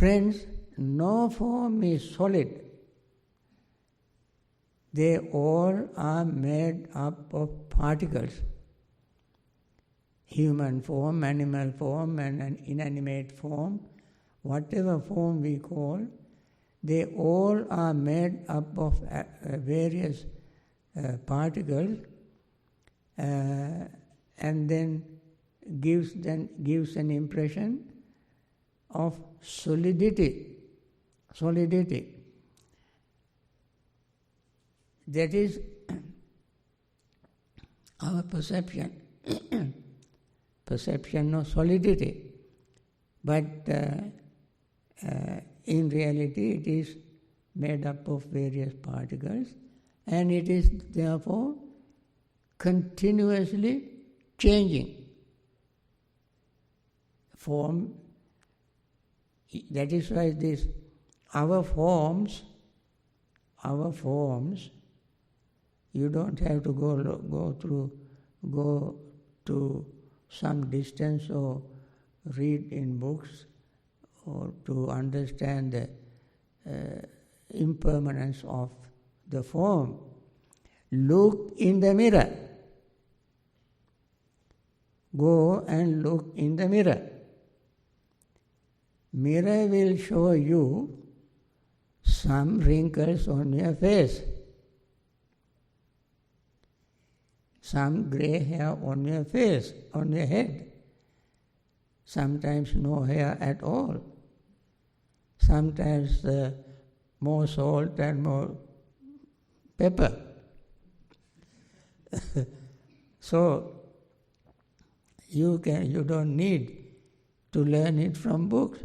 Friends, no form is solid. They all are made up of particles. Human form, animal form, and an inanimate form, whatever form we call, they all are made up of various particles, and then gives an impression of solidity. That is our perception. Perception of solidity. But in reality it is made up of various particles, and it is therefore continuously changing form. That is why our forms, you don't have to go to some distance or read in books or to understand the impermanence of the form. Look in the mirror. Go and look in the mirror. Mirror will show you some wrinkles on your face, some grey hair on your face, on your head, sometimes no hair at all, sometimes more salt and more pepper. So you don't need to learn it from books.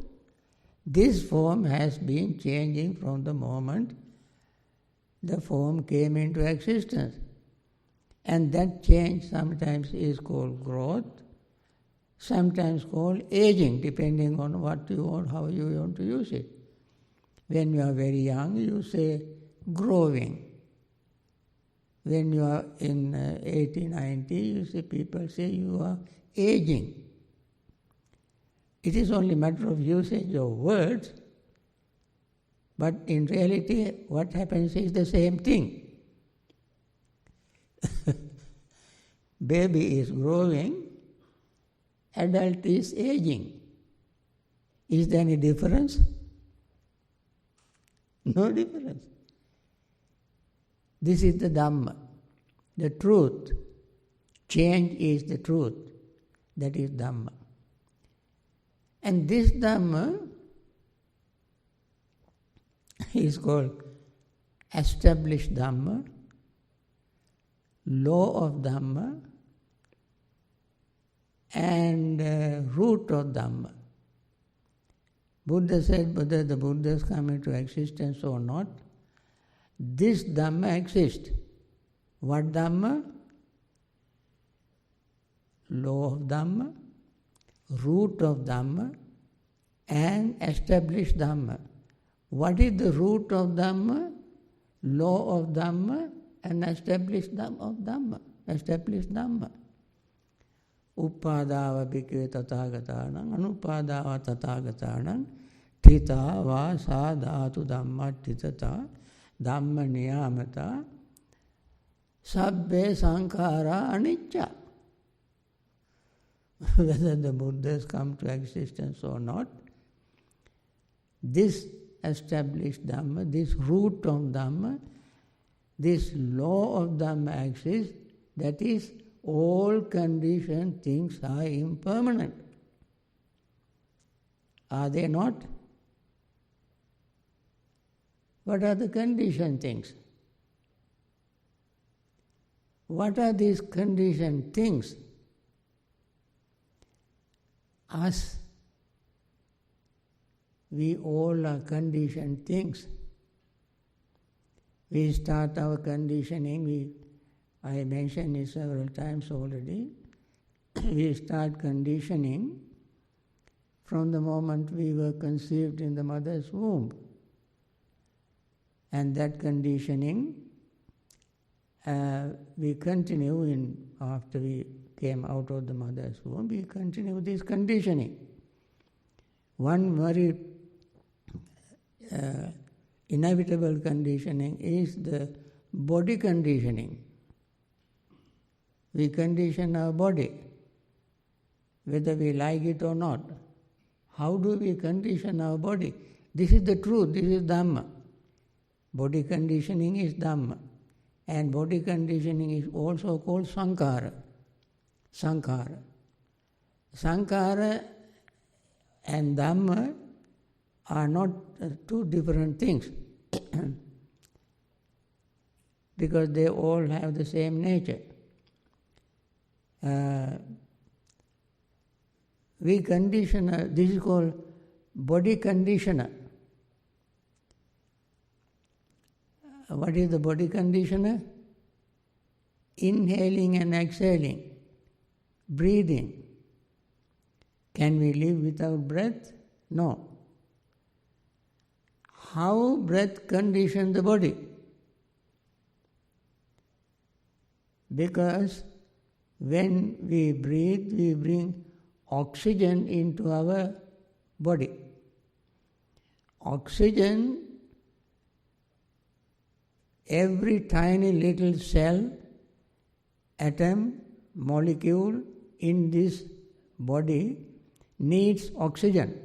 This form has been changing from the moment the form came into existence. And that change sometimes is called growth, sometimes called aging, depending on what you want, how you want to use it. When you are very young, you say growing. When you are in 80, 90, people say you are aging. It is only a matter of usage of words, but in reality what happens is the same thing. Baby is growing, adult is aging. Is there any difference? No difference. This is the Dhamma, the truth. Change is the truth. That is Dhamma. And this Dhamma is called established Dhamma, law of Dhamma, and root of Dhamma. Buddha said whether the Buddhas come into existence or not, this Dhamma exists. What Dhamma? Law of Dhamma, root of Dhamma, and established Dhamma. What is the root of Dhamma? Law of Dhamma and established Dhamma. Established Dhamma. Upadava bhikkhave tathagatanam, anupadava tathagatanam, thita va sadhatu dhamma thitata, dhamma niyamata, sabbe sankhara anicca. Whether the Buddhas come to existence or not, this established Dhamma, this root of Dhamma, this law of Dhamma exists, that is, all conditioned things are impermanent. Are they not? What are the conditioned things? What are these conditioned things? Us, we all are conditioned things. We start our conditioning, I mentioned it several times already, we start conditioning from the moment we were conceived in the mother's womb. And that conditioning, we continue after we came out of the mother's womb, we continue this conditioning. One very inevitable conditioning is the body conditioning. We condition our body, whether we like it or not. How do we condition our body? This is the truth, this is Dhamma. Body conditioning is Dhamma. And body conditioning is also called Sankhara. Sankhara. Sankhara and Dhamma are not two different things because they all have the same nature. We condition, this is called body conditioner. What is the body conditioner? Inhaling and exhaling, breathing. Can we live without breath? No. How breath conditions the body? Because when we breathe, we bring oxygen into our body. Oxygen, every tiny little cell, atom, molecule in this body needs oxygen.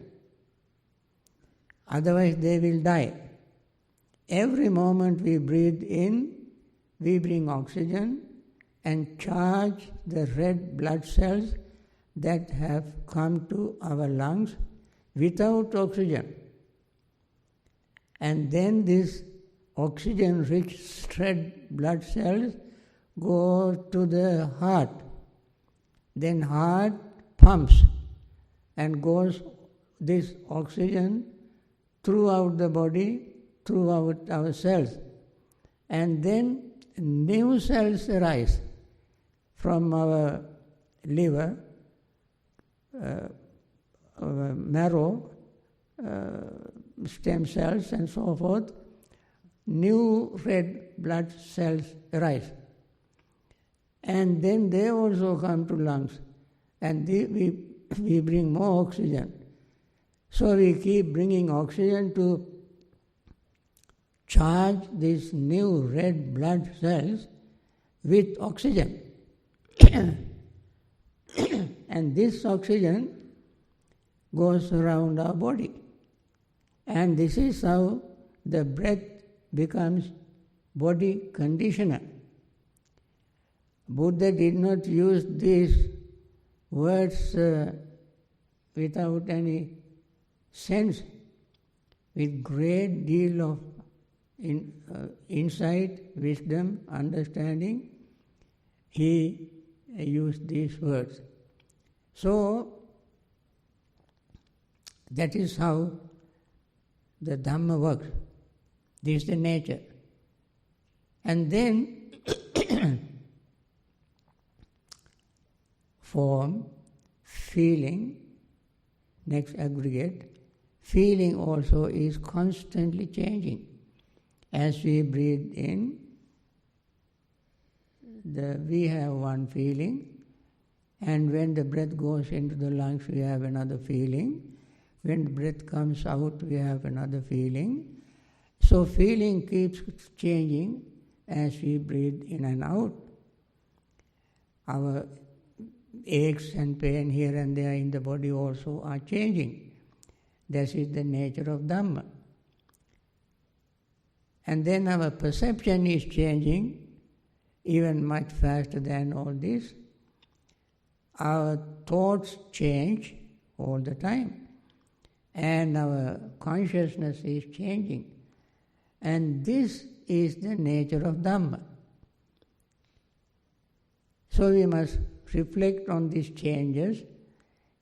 Otherwise they will die. Every moment we breathe in, we bring oxygen and charge the red blood cells that have come to our lungs without oxygen. And then this oxygen-rich red blood cells go to the heart. Then heart pumps and goes this oxygen throughout the body, throughout our cells. And then new cells arise from our liver, marrow, stem cells and so forth. New red blood cells arise. And then they also come to lungs. And we bring more oxygen. So we keep bringing oxygen to charge these new red blood cells with oxygen. And this oxygen goes around our body. And this is how the breath becomes body conditioner. Buddha did not use these words without any sense, with great deal of insight, wisdom, understanding. He used these words. So, that is how the Dhamma works. This is the nature. And then, form, feeling, next aggregate. Feeling also is constantly changing. As we breathe in, we have one feeling, and when the breath goes into the lungs, we have another feeling. When the breath comes out, we have another feeling. So feeling keeps changing as we breathe in and out. Our aches and pain here and there in the body also are changing. This is the nature of Dhamma. And then our perception is changing even much faster than all this. Our thoughts change all the time. And our consciousness is changing. And this is the nature of Dhamma. So we must reflect on these changes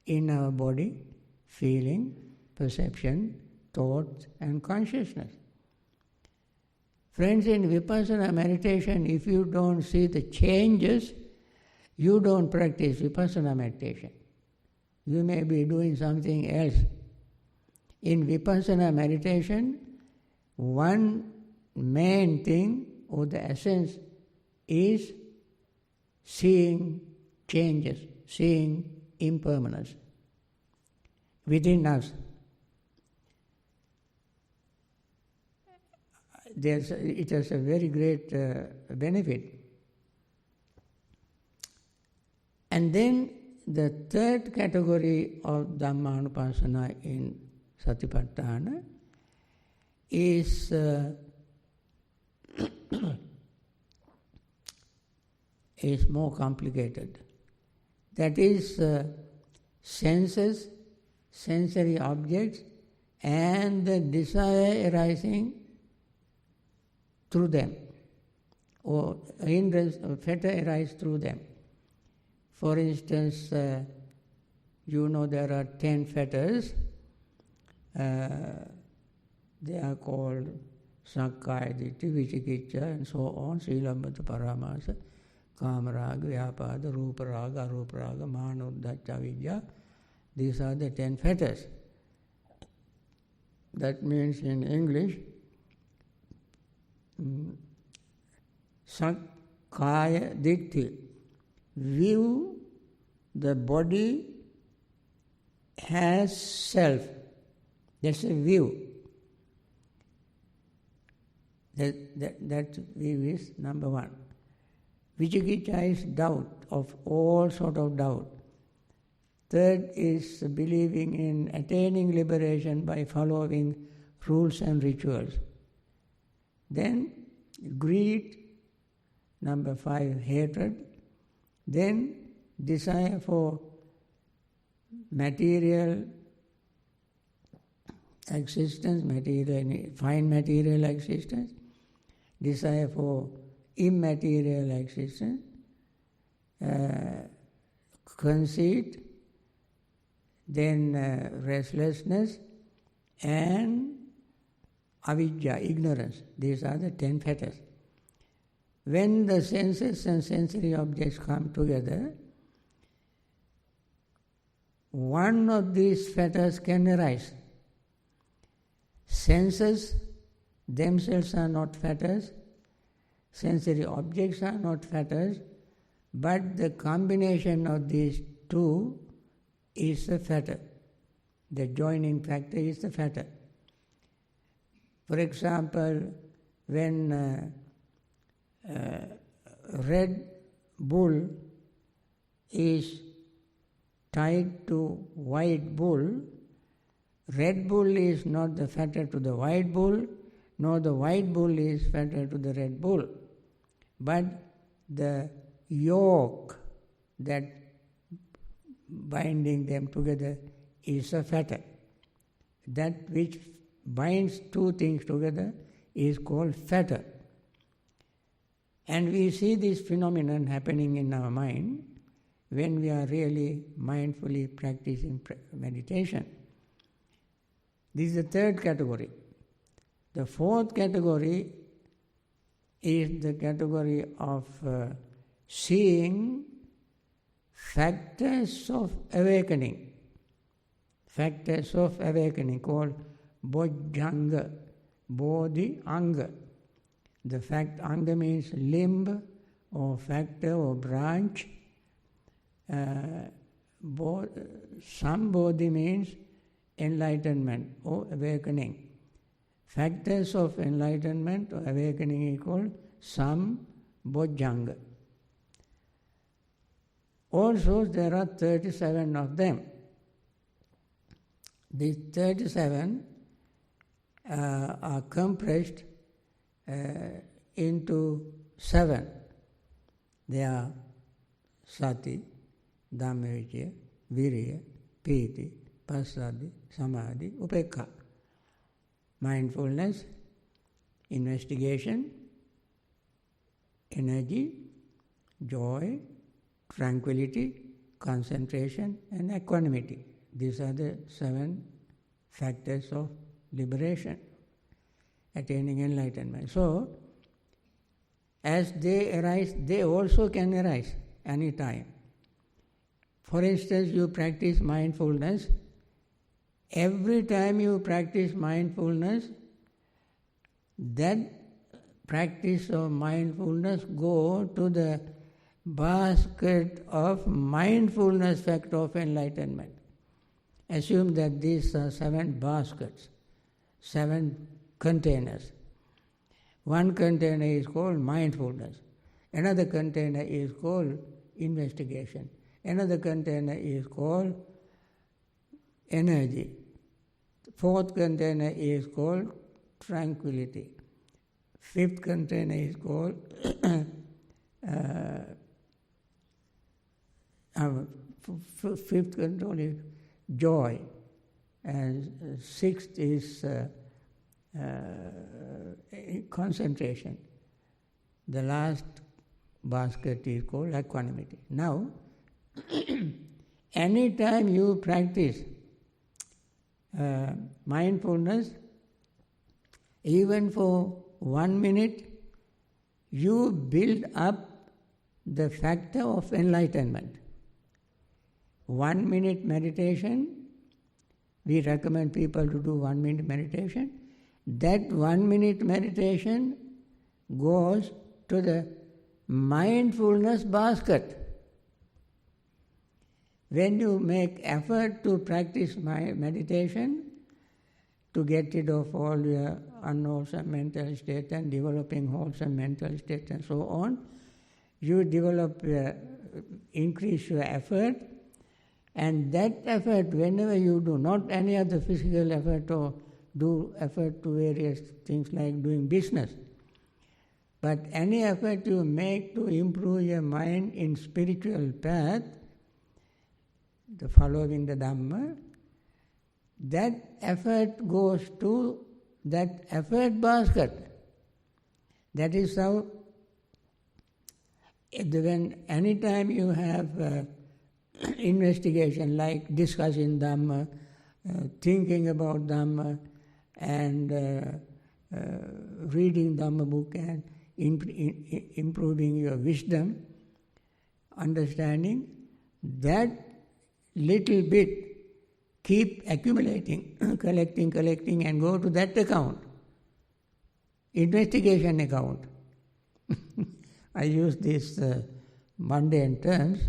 in our body, feeling, perception, thoughts, and consciousness. Friends, in Vipassana meditation, if you don't see the changes, you don't practice Vipassana meditation. You may be doing something else. In Vipassana meditation, one main thing or the essence is seeing changes, seeing impermanence within us. it has a very great benefit. And then the third category of Dhammanupassana in Satipatthana is is more complicated. That is senses, sensory objects, and the desire arising through them, or hindrance or fetter arise through them. For instance, you know there are 10 fetters. They are called Sakkaya Ditthi, Vicikicca, and so on, Silabbata Paramasa, Kamaraga, Vyapada, Ruparaga, Aruparaga, Mana, Uddhacca, Avidya. These are the 10 fetters. That means in English, Sakkaya Ditthi, view the body has self. That's a view. That view is number one. Vicikicca is doubt, of all sort of doubt. Third is believing in attaining liberation by following rules and rituals. Then greed, number 5, hatred. Then desire for material existence, fine material existence, desire for immaterial existence, conceit, then restlessness, and avidya, ignorance. These are the 10 fetters. When the senses and sensory objects come together, one of these fetters can arise. Senses themselves are not fetters, sensory objects are not fetters, but the combination of these two is the fetter. The joining factor is the fetter. For example, when Red Bull is tied to White Bull, Red Bull is not the fetter to the White Bull, nor the White Bull is fetter to the Red Bull. But the yoke that binding them together is a fetter. That which binds two things together is called fetter. And we see this phenomenon happening in our mind when we are really mindfully practicing meditation. This is the third category. The fourth category is the category of seeing factors of awakening. Factors of awakening called Bojjhanga, Bodhi Anga. The fact Anga means limb or factor or branch. Sambodhi means enlightenment or awakening. Factors of enlightenment or awakening is called Sambojjhanga. Also, there are 37 of them. These 37 are compressed into 7. They are Sati, Dhammavicaya, Viriya, Piti, Passaddhi, Samadhi, Upekkha. Mindfulness, investigation, energy, joy, tranquility, concentration, and equanimity. These are the 7 factors of liberation, attaining enlightenment. So, as they arise, they also can arise any time. For instance, you practice mindfulness. Every time you practice mindfulness, that practice of mindfulness go to the basket of mindfulness factor of enlightenment. Assume that these are 7 baskets, 7 containers. One container is called mindfulness. Another container is called investigation. Another container is called energy. Fourth container is called tranquility. Fifth container is called fifth control is joy, and sixth is concentration. The last basket is called equanimity. Now, anytime you practice mindfulness, even for 1 minute, you build up the factor of enlightenment. 1 minute meditation, we recommend people to do 1 minute meditation. That 1 minute meditation goes to the mindfulness basket. When you make effort to practice meditation, to get rid of all your unwholesome mental state and developing wholesome mental state and so on, you increase your effort, and that effort, whenever you do, not any other physical effort or do effort to various things like doing business, but any effort you make to improve your mind in spiritual path, the following the Dhamma, that effort goes to that effort basket. That is how, anytime you have investigation like discussing Dhamma, thinking about Dhamma, and reading Dhamma book and improving your wisdom, understanding, that little bit keep accumulating, collecting and go to that account, investigation account. I use these mundane terms.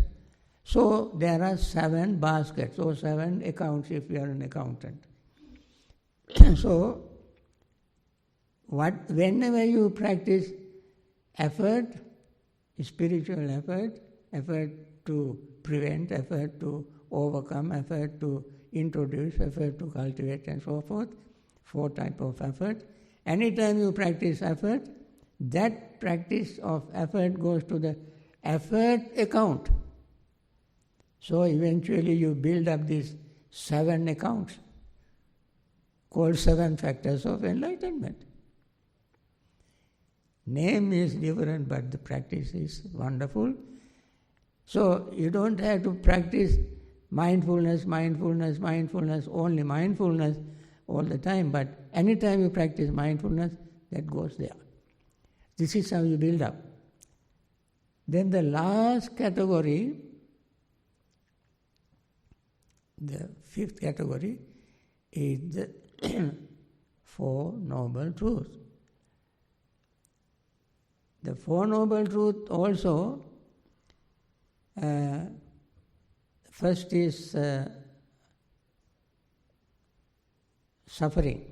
So there are 7 baskets or 7 accounts if you are an accountant. So whenever you practice effort, spiritual effort to prevent, effort to overcome, effort to introduce, effort to cultivate and so forth, 4 types of effort. Anytime you practice effort, that practice of effort goes to the effort account. So eventually you build up these 7 accounts called 7 factors of enlightenment. Name is different, but the practice is wonderful. So you don't have to practice mindfulness, only mindfulness all the time, but anytime you practice mindfulness, that goes there. This is how you build up. Then the last category, the 5th category, is the 4 Noble Truths. The 4 Noble Truths also, first is suffering.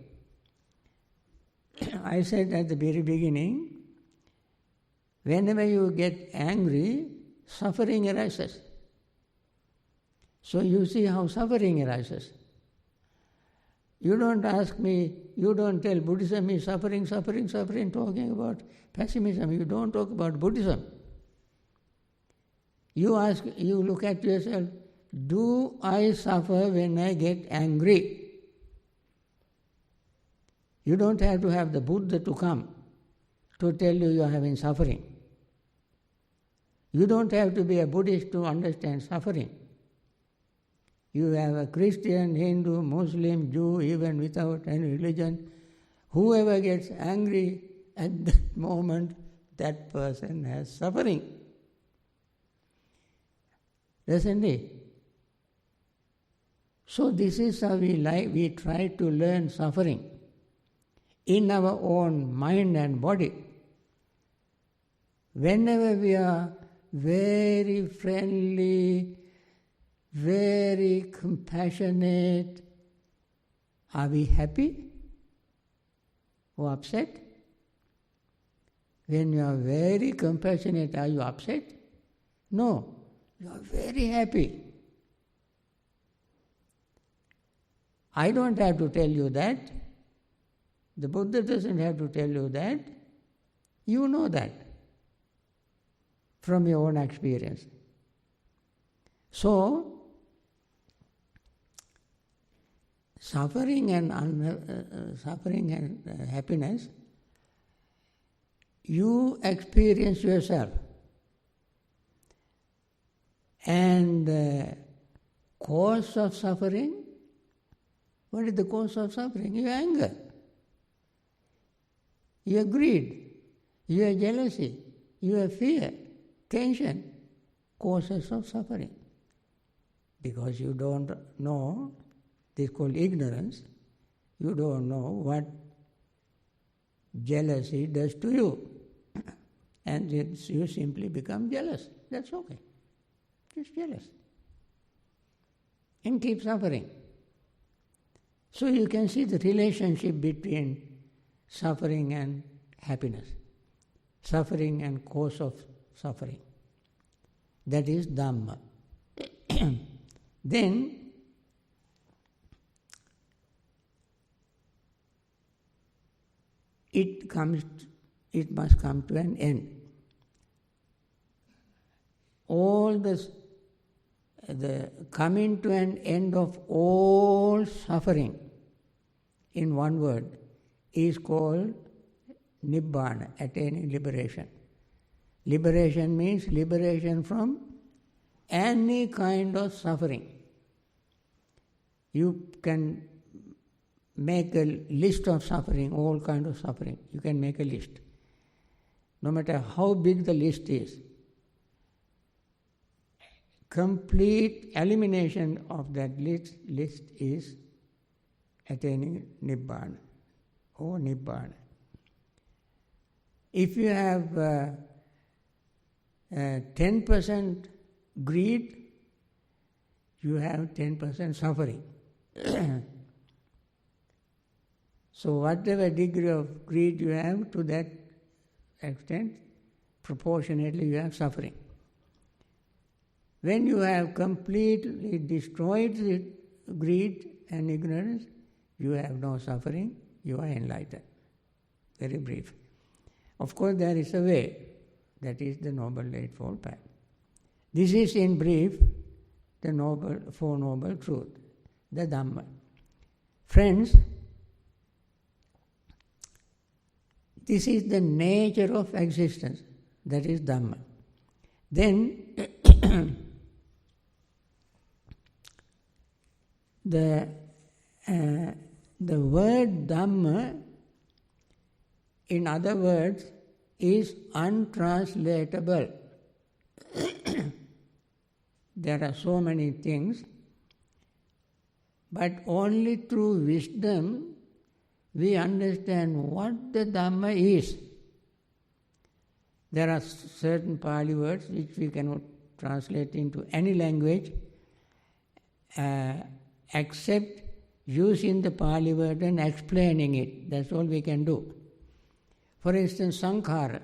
I said at the very beginning, whenever you get angry, suffering arises. So you see how suffering arises. You don't ask me, you don't tell Buddhism is suffering, talking about pessimism. You don't talk about Buddhism. You look at yourself, do I suffer when I get angry? You don't have to have the Buddha to come to tell you are having suffering. You don't have to be a Buddhist to understand suffering. You have a Christian, Hindu, Muslim, Jew, even without any religion. Whoever gets angry at that moment, that person has suffering. Doesn't he? So this is how we try to learn suffering in our own mind and body. Whenever we are very friendly, very compassionate, are we happy or upset? When you are very compassionate, are you upset? No, you are very happy. I don't have to tell you that. The Buddha doesn't have to tell you that. You know that from your own experience. So, suffering and happiness, you experience yourself. And cause of suffering, what is the cause of suffering? Your anger, your greed, your jealousy, your fear, tension, causes of suffering. Because you don't know, this is called ignorance, you don't know what jealousy does to you. And you simply become jealous. That's okay. Just jealous. And keep suffering. So you can see the relationship between suffering and happiness. Suffering and cause of suffering. That is Dhamma. Then, it must come to an end. All the coming to an end of all suffering, in one word, is called Nibbana, attaining liberation. Liberation means liberation from any kind of suffering. You can make a list of suffering, all kind of suffering. You can make a list. No matter how big the list is, complete elimination of that list is attaining Nibbana or Nibbana. If you have 10% greed, you have 10% suffering. So whatever degree of greed you have, to that extent, proportionately you have suffering. When you have completely destroyed the greed and ignorance, you have no suffering, you are enlightened. Very brief. Of course, there is a way. That is the Noble Eightfold Path. This is in brief the Four Noble Truths, the Dhamma. Friends, this is the nature of existence, that is Dhamma. Then the word Dhamma, in other words, is untranslatable. There are so many things, but only through wisdom we understand what the Dhamma is. There are certain Pali words which we cannot translate into any language except using the Pali word and explaining it. That's all we can do. For instance, Sankhara.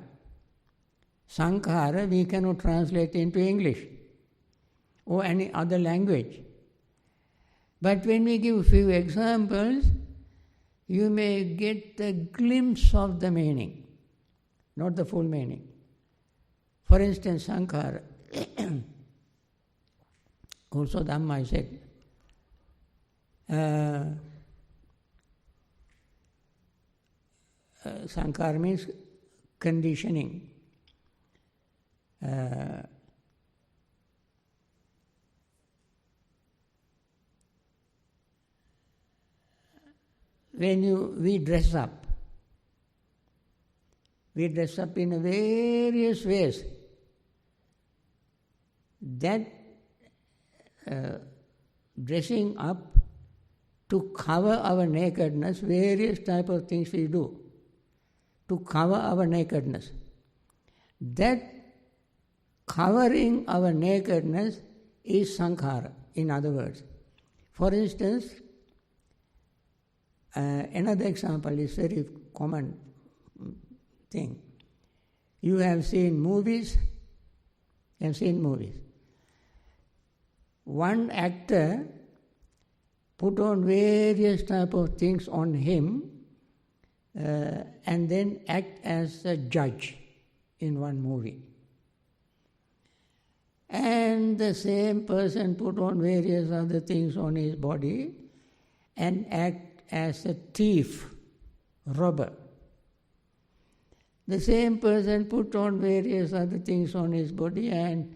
Sankhara we cannot translate into English or any other language. But when we give a few examples, you may get a glimpse of the meaning, not the full meaning. For instance, Sankhara. Also Dhamma, I said. Sankhara means conditioning. When we dress up in various ways. That dressing up to cover our nakedness, various type of things we do to cover our nakedness. That covering our nakedness is sankhara, in other words. For instance, another example is very common thing. You have seen movies. One actor put on various type of things on him and then act as a judge in one movie. And the same person put on various other things on his body and act as a thief, robber. The same person put on various other things on his body and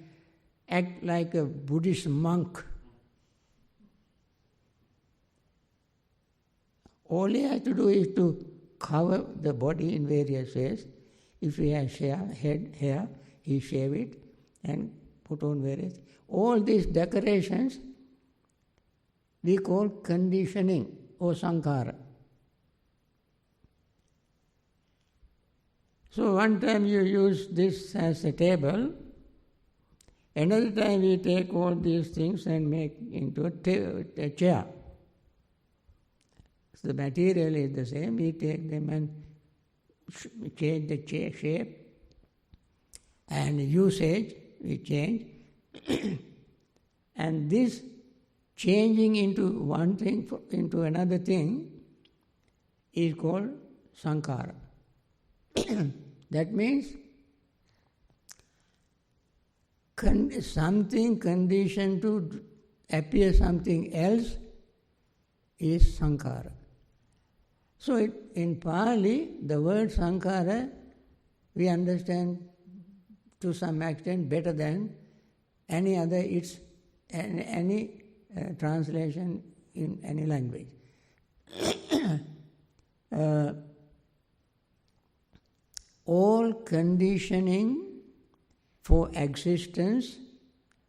act like a Buddhist monk. All he has to do is to cover the body in various ways. If he has hair, he shave it and put on various. All these decorations we call conditioning or sankhara. So one time you use this as a table, another time we take all these things and make into a chair. So the material is the same, we take them and change the chair shape, and usage we change. And this changing into one thing into another thing is called sankhara. That means something conditioned to appear something else is sankhara. So in Pali, the word sankhara we understand to some extent better than any other any translation in any language. All conditioning for existence,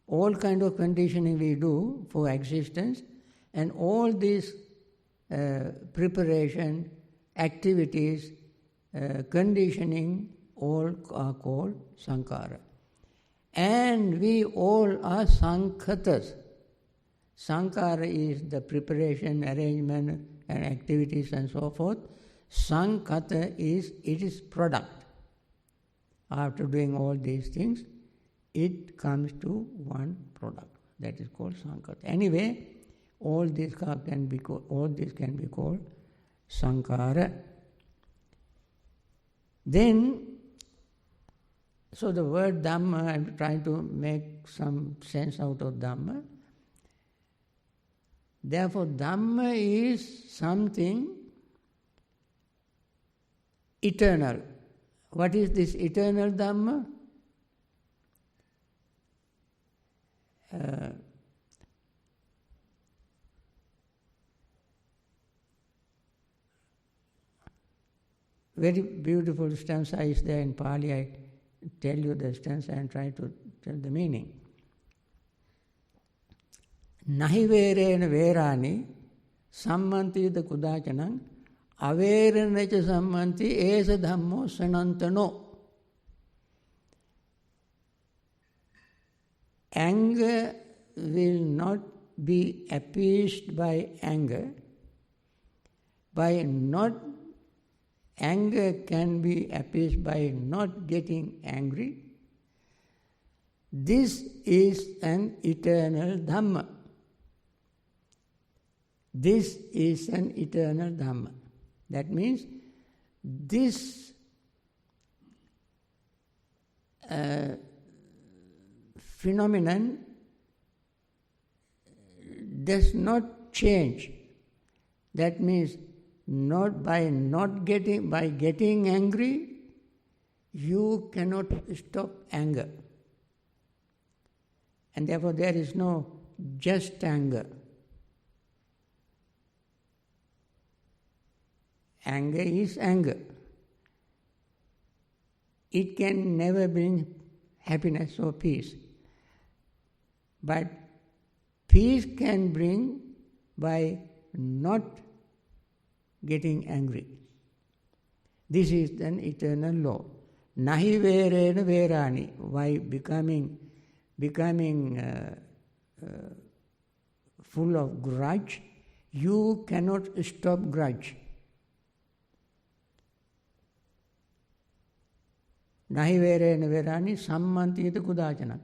all kind of conditioning we do for existence, and all these preparation, activities, conditioning, all are called sankhara. And we all are sankhatas. Sankhara is the preparation, arrangement, and activities and so forth. Sankhata is its product. After doing all these things, it comes to one product. That is called sankhata. Anyway, all these can be called sankhara. Then, so the word Dhamma, I'm trying to make some sense out of Dhamma. Therefore, Dhamma is something eternal. What is this eternal Dhamma? Very beautiful stanza is there in Pali. I tell you the stanza and try to tell the meaning. Nahi verena verani sammanti the kudachanam averenacha sammanti esa dhammo sanantano. Anger will not be appeased by anger. Anger can be appeased by not getting angry. This is an eternal Dhamma. This is an eternal Dhamma. That means this phenomenon does not change. That means by getting angry, you cannot stop anger. And therefore there is no just anger. Anger is anger. It can never bring happiness or peace. But peace can bring by not getting angry. This is an eternal law. Nahi verena verani. By becoming full of grudge, you cannot stop grudge. Nahi verena verani sammanti iti kudachana.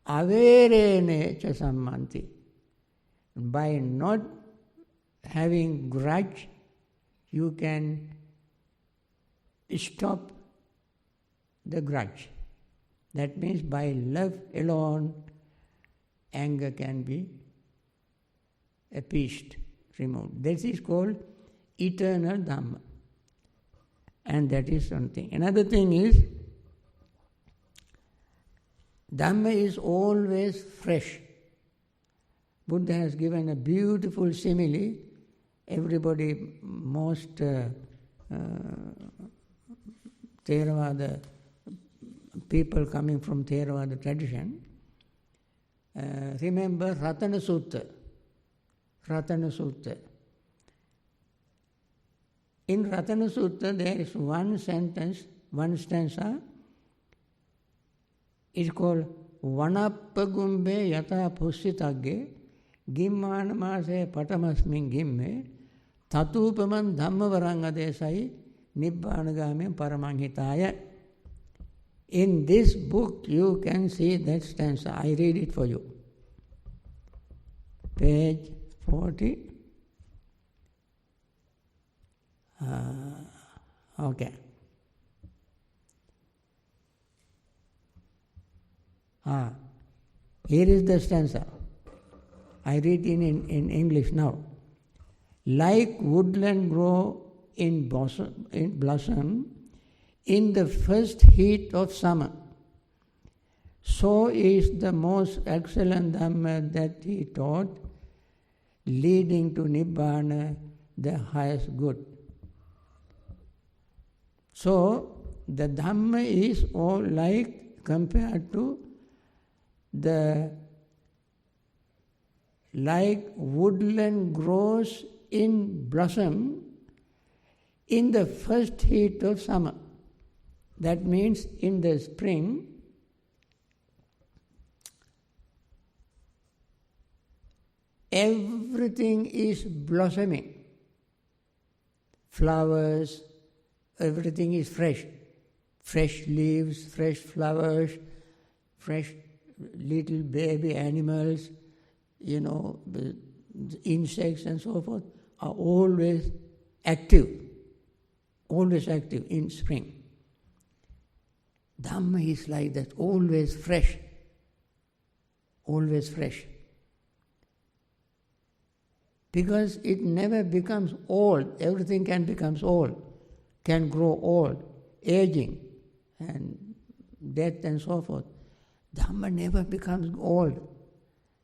Averene cha sammanti. By not having grudge, you can stop the grudge. That means by love alone, anger can be appeased, removed. This is called eternal Dhamma. And that is something. Another thing is, Dhamma is always fresh. Buddha has given a beautiful simile. Everybody, most Theravada people coming from Theravada tradition, remember Ratana Sutta. Ratana Sutta. In Ratana Sutta there is one sentence, one stanza, it's called Vanapagumbe yata pussitagge gimmanamase patamasmin gimme tatupaman dhammavarangadesai nibbanagamem paramangitaya. In this book you can see that stanza. I read it for you. Page 40. Okay. Here is the stanza. I read in English now. Like woodland grow in blossom in the first heat of summer, so is the most excellent Dhamma that he taught, leading to Nibbana, the highest good. So, the Dhamma is all like compared to like woodland grows in blossom in the first heat of summer. That means in the spring, everything is blossoming. Flowers, everything is fresh. Fresh leaves, fresh flowers, fresh little baby animals, the insects and so forth are always active in spring. Dhamma is like that, always fresh. Because it never becomes old. Everything can become old, can grow old, aging, and death and so forth. Dhamma never becomes old.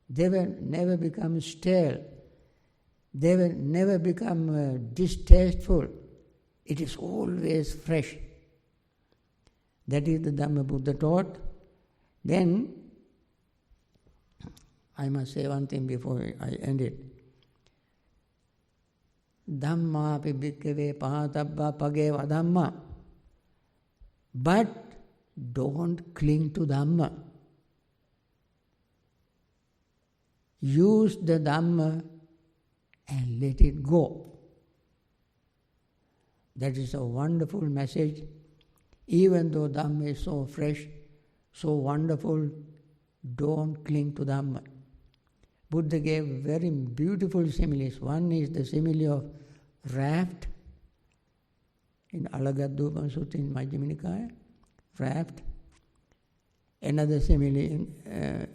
They will never become stale. They will never become distasteful. It is always fresh. That is the Dhamma Buddha taught. Then, I must say one thing before I end it. Dhamma pi bhikkhave pahatabba pageva Dhamma. But don't cling to Dhamma. Use the Dhamma and let it go. That is a wonderful message. Even though Dhamma is so fresh, so wonderful, don't cling to Dhamma. Buddha gave very beautiful similes. One is the simile of raft in Alagaddupa Sutta in Majjhima Nikaya, raft. Another simile in,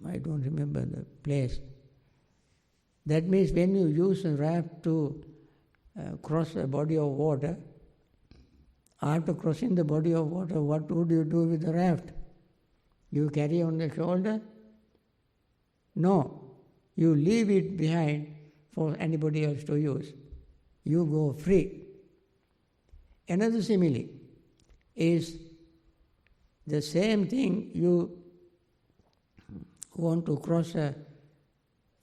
I don't remember the place. That means when you use a raft to cross a body of water, after crossing the body of water, what would you do with the raft? You carry on the shoulder? No. You leave it behind for anybody else to use. You go free. Another simile is the same thing. You want to cross a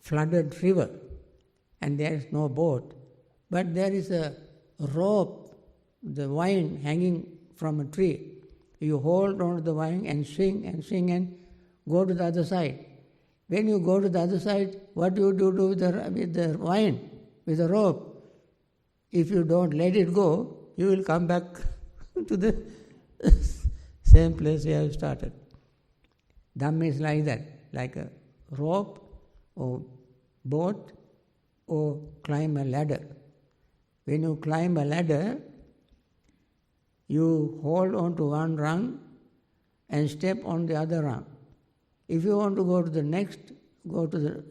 flooded river and there is no boat, but there is a rope, the vine hanging from a tree. You hold on to the vine and swing and go to the other side. When you go to the other side, what do you do with the vine, with the rope? If you don't let it go, you will come back to the Same place we have started. Dhamma is like that, like a rope or boat or climb a ladder. When you climb a ladder, you hold on to one rung and step on the other rung. If you want to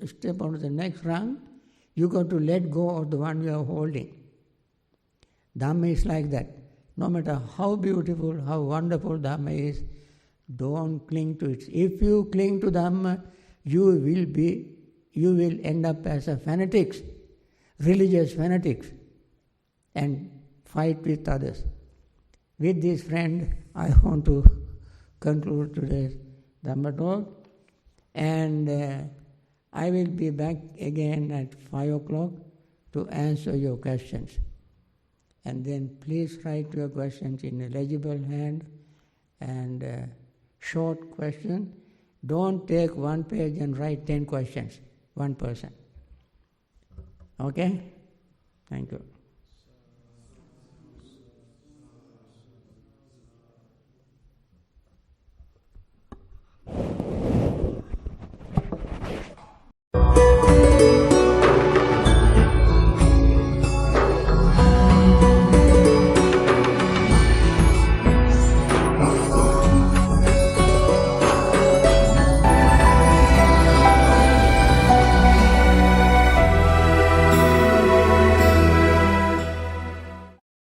step onto the next rung, you got to let go of the one you are holding. Dhamma is like that. No matter how beautiful, how wonderful Dhamma is, don't cling to it. If you cling to Dhamma, you will end up as a fanatics, religious fanatics, and fight with others. With this, friend, I want to conclude today's Dhamma talk, and I will be back again at 5 o'clock to answer your questions. And then please write your questions in a legible hand and short question. Don't take one page and write 10 questions, one person. Okay? Thank you.